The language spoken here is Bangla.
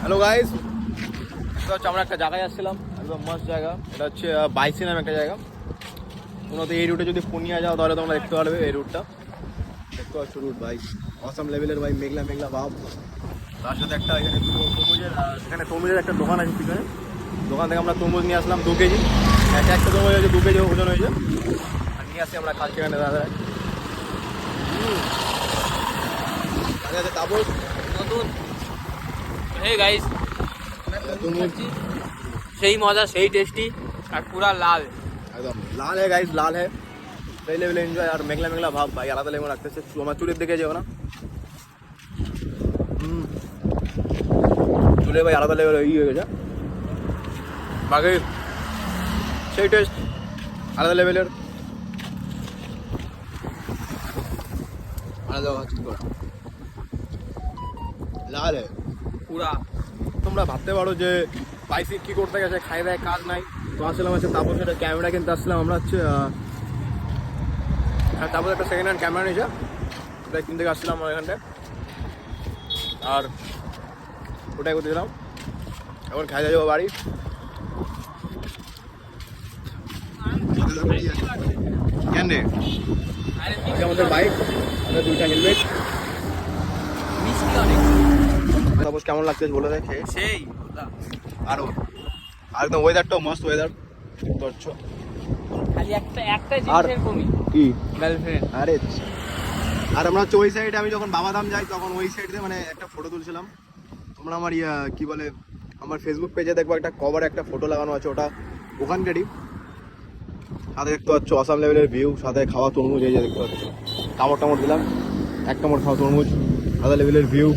হ্যালো গাইস, এটা হচ্ছে আমরা একটা জায়গায় আসছিলাম, একদম মস্ত জায়গা। এটা হচ্ছে বাইসি নামে একটা জায়গা। তোমরা তো এই রুটে যদি পুনিয়া যাও তাহলে তোমরা দেখতে পারবে এই রুটটা। দেখতে পাচ্ছ রুট ভাই, অসাম লেভেলের ভাই, মেঘলা মেঘলা ভাব। তার সাথে একটা এখানে এখানে তরমুজের একটা দোকান আছে পিছনে। দোকান থেকে আমরা তরমুজ নিয়ে আসলাম 2 কেজি। একটা তরমুজ হয়েছে 2 কেজি ওজন হয়েছে, আর নিয়ে আসি আমরা কালকে এখানে দাদা। আছে তাপস নতুন। হে গাইস, তরমুজ সেই মজা, সেই টেস্টি, আর পুরা লাল। एकदम लाल है गाइस, लाल है। सही लेवल एंजॉय। और मेघला मेघला भाव भाई आलादा लेवल रखते से हमारे चूल्हे दिखे जाओ ना, चूल्हे भाई आलादा लेवल ही हो गया। बाकी सही टेस्ट आलादा लेवल লাল है পুরা। তোমরা ভাবতে পারো যে স্পাইসি কি করতে গেছে, খাই দেয় কাজ নাই। তো আসলাম হচ্ছে তারপর সেটা ক্যামেরা কিনতে আসলাম আমরা হচ্ছে তারপর একটা সেকেন্ড হ্যান্ড ক্যামেরা নিয়েছে, ওটা কিনতে আসছিলাম আমরা এখানটায়। আর ওটাই করতে দিলাম। এখন খাই যাবো বাড়ি। কেন রে আমাদের বাইক, আমাদের 2টা হেলমেট। মিষ্টি অনেক। তারপর কেমন লাগছে বলে দেয় খেয়ে। সেই আরো একদম ওয়েদারটাও মস্ত ওয়েদার। খালি একটা আর জিনিসের কমি, কি গার্লফ্রেন্ড। আরে আর আমরা হচ্ছে ওই সাইডে, আমি যখন বাবাধাম যাই তখন ওই সাইডে মানে একটা ফটো তুলছিলাম। তোমরা আমার কি বলে আমার ফেসবুক পেজে দেখবো, একটা কভারে একটা ফটো লাগানো আছে, ওটা ওখানকারই। সাথে দেখতে পাচ্ছ আসাম লেভেলের ভিউ, সাথে খাওয়া তরমুজ, এই যে দেখতে পাচ্ছ কামড় টামড় দিলাম, 1 কামড় খাওয়া তরমুজ, আলাদা লেভেলের ভিউ।